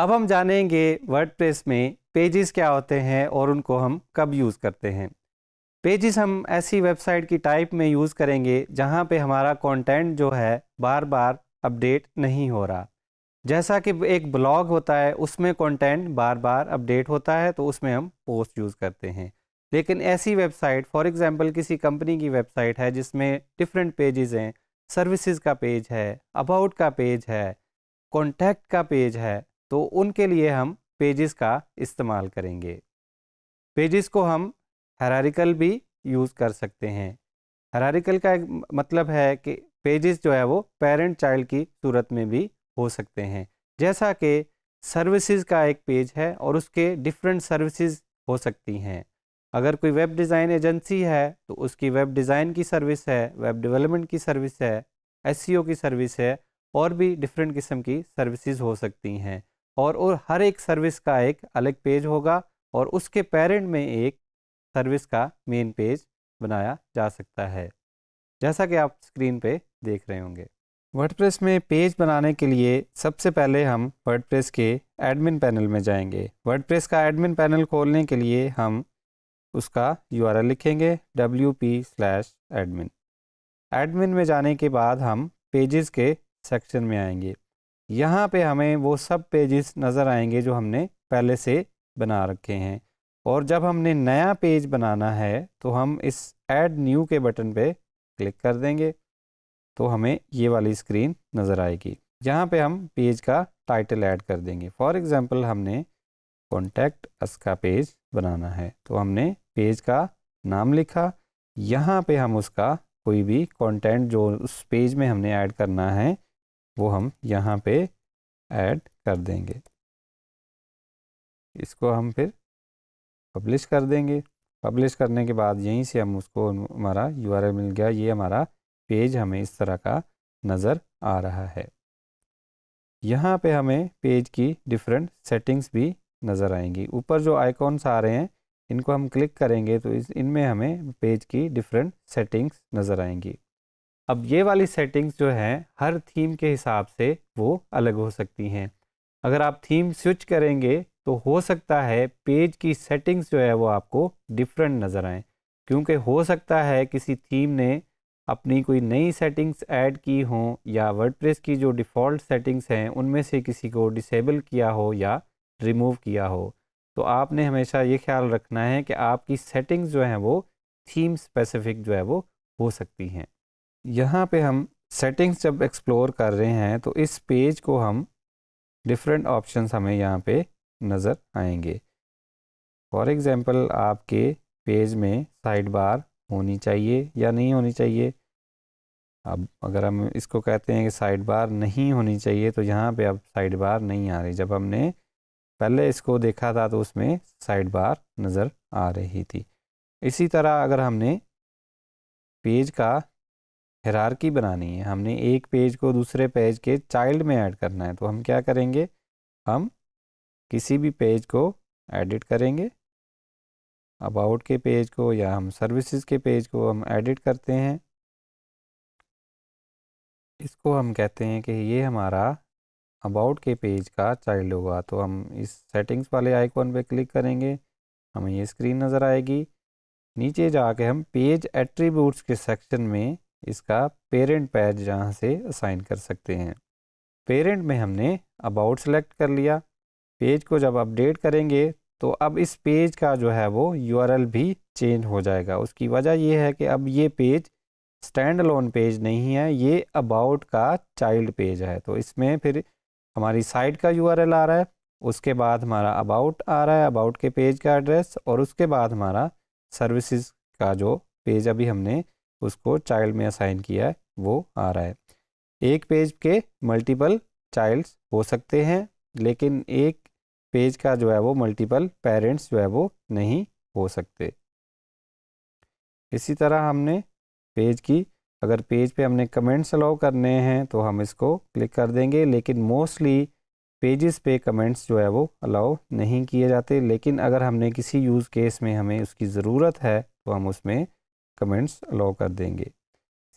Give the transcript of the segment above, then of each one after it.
अब हम जानेंगे वर्डप्रेस में पेजेस क्या होते हैं और उनको हम कब यूज़ करते हैं। पेजेस हम ऐसी वेबसाइट की टाइप में यूज़ करेंगे जहाँ पे हमारा कंटेंट जो है बार बार अपडेट नहीं हो रहा। जैसा कि एक ब्लॉग होता है उसमें कंटेंट बार बार अपडेट होता है तो उसमें हम पोस्ट यूज़ करते हैं। लेकिन ऐसी वेबसाइट फॉर एग्जांपल किसी कंपनी की वेबसाइट है जिसमें डिफरेंट पेजेस हैं, सर्विसेज का पेज है, अबाउट का पेज है, कॉन्टैक्ट का पेज है, तो उनके लिए हम पेजेस का इस्तेमाल करेंगे। पेजेस को हम हायरार्किकल भी यूज़ कर सकते हैं। हायरार्किकल का एक मतलब है कि पेजेस जो है वो पेरेंट चाइल्ड की सूरत में भी हो सकते हैं। जैसा कि सर्विसेज का एक पेज है और उसके डिफरेंट सर्विसेज हो सकती हैं। अगर कोई वेब डिज़ाइन एजेंसी है तो उसकी वेब डिज़ाइन की सर्विस है, वेब डेवलपमेंट की सर्विस है, एसईओ की सर्विस है और भी डिफरेंट किस्म की सर्विसेज हो सकती हैं। और हर एक सर्विस का एक अलग पेज होगा और उसके पेरेंट में एक सर्विस का मेन पेज बनाया जा सकता है, जैसा कि आप स्क्रीन पे देख रहे होंगे। वर्डप्रेस में पेज बनाने के लिए सबसे पहले हम वर्डप्रेस के एडमिन पैनल में जाएंगे। वर्डप्रेस का एडमिन पैनल खोलने के लिए हम उसका यूआरएल लिखेंगे wp/admin। एडमिन में जाने के बाद हम पेजेस के सेक्शन में आएंगे। यहाँ पे हमें वो सब पेजेस नज़र आएंगे जो हमने पहले से बना रखे हैं। और जब हमने नया पेज बनाना है तो हम इस ऐड न्यू के बटन पे क्लिक कर देंगे तो हमें ये वाली स्क्रीन नज़र आएगी। यहाँ पे हम पेज का टाइटल ऐड कर देंगे। फॉर एग्ज़ाम्पल हमने कॉन्टैक्ट अस का पेज बनाना है तो हमने पेज का नाम लिखा। यहाँ पे हम उसका कोई भी कंटेंट जो उस पेज में हमने ऐड करना है वो हम यहाँ पे ऐड कर देंगे। इसको हम फिर पब्लिश कर देंगे। पब्लिश करने के बाद यहीं से हम उसको हमारा यूआरएल मिल गया। ये हमारा पेज हमें इस तरह का नज़र आ रहा है। यहाँ पे हमें पेज की डिफरेंट सेटिंग्स भी नज़र आएंगी। ऊपर जो आइकॉन्स आ रहे हैं इनको हम क्लिक करेंगे तो इनमें हमें पेज की डिफरेंट सेटिंग्स नज़र आएंगी। अब ये वाली सेटिंग्स जो हैं हर थीम के हिसाब से वो अलग हो सकती हैं। अगर आप थीम स्विच करेंगे तो हो सकता है पेज की सेटिंग्स जो है वो आपको डिफरेंट नज़र आएँ, क्योंकि हो सकता है किसी थीम ने अपनी कोई नई सेटिंग्स ऐड की हों या वर्डप्रेस की जो डिफ़ॉल्ट सेटिंग्स हैं उनमें से किसी को डिसेबल किया हो या रिमूव किया हो। तो आपने हमेशा ये ख्याल रखना है कि आपकी सेटिंग्स जो हैं वो थीम स्पेसिफिक जो है वो हो सकती हैं। यहाँ पे हम सेटिंग्स जब एक्सप्लोर कर रहे हैं तो इस पेज को हम डिफरेंट ऑप्शंस हमें यहाँ पे नज़र आएंगे। फॉर एग्ज़ाम्पल आपके पेज में साइड बार होनी चाहिए या नहीं होनी चाहिए। अब अगर हम इसको कहते हैं कि साइड बार नहीं होनी चाहिए तो यहाँ पे अब साइड बार नहीं आ रही। जब हमने पहले इसको देखा था तो उसमें साइड बार नज़र आ रही थी। इसी तरह अगर हमने पेज का हायरार्की बनानी है, हमने एक पेज को दूसरे पेज के चाइल्ड में ऐड करना है, तो हम क्या करेंगे, हम किसी भी पेज को एडिट करेंगे। अबाउट के पेज को या हम सर्विसेज के पेज को हम एडिट करते हैं। इसको हम कहते हैं कि ये हमारा अबाउट के पेज का चाइल्ड होगा। तो हम इस सेटिंग्स वाले आइकॉन पे क्लिक करेंगे, हमें ये स्क्रीन नज़र आएगी। नीचे जाके हम पेज एट्रीब्यूट्स के सेक्शन में इसका पेरेंट पेज जहाँ से असाइन कर सकते हैं। पेरेंट में हमने अबाउट सेलेक्ट कर लिया। पेज को जब अपडेट करेंगे तो अब इस पेज का जो है वो यूआरएल भी चेंज हो जाएगा। उसकी वजह ये है कि अब ये पेज स्टैंड अलोन पेज नहीं है, ये अबाउट का चाइल्ड पेज है। तो इसमें फिर हमारी साइट का यूआरएल आ रहा है, उसके बाद हमारा अबाउट आ रहा है, अबाउट के पेज का एड्रेस, और उसके बाद हमारा सर्विसेज का जो पेज अभी हमने उसको चाइल्ड में असाइन किया है वो आ रहा है। एक पेज के मल्टीपल चाइल्ड्स हो सकते हैं, लेकिन एक पेज का जो है वो मल्टीपल पेरेंट्स जो है वो नहीं हो सकते। इसी तरह हमने पेज की, अगर पेज पे हमने कमेंट्स अलाउ करने हैं तो हम इसको क्लिक कर देंगे, लेकिन मोस्टली पेजेस पे कमेंट्स जो है वो अलाउ नहीं किए जाते। लेकिन अगर हमने किसी यूज़ केस में हमें उसकी ज़रूरत है तो हम उसमें कमेंट्स अलाउ कर देंगे।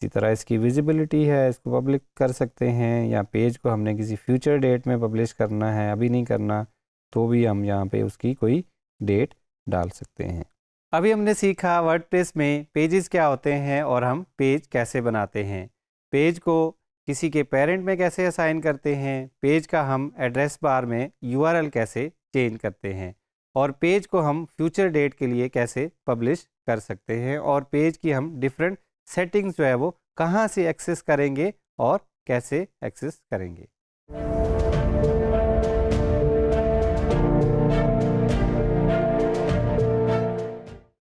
इसी तरह इसकी विजिबिलिटी है, इसको पब्लिक कर सकते हैं, या पेज को हमने किसी फ्यूचर डेट में पब्लिश करना है, अभी नहीं करना, तो भी हम यहाँ पे उसकी कोई डेट डाल सकते हैं। अभी हमने सीखा वर्डप्रेस में पेजेस क्या होते हैं और हम पेज कैसे बनाते हैं। पेज को किसी के पेरेंट में कैसे असाइन करते हैं, पेज का हम एड्रेस बार में URL कैसे चेंज करते हैं, और पेज को हम फ्यूचर डेट के लिए कैसे पब्लिश कर सकते हैं, और पेज की हम डिफरेंट सेटिंग्स जो है वो कहाँ से एक्सेस करेंगे और कैसे एक्सेस करेंगे।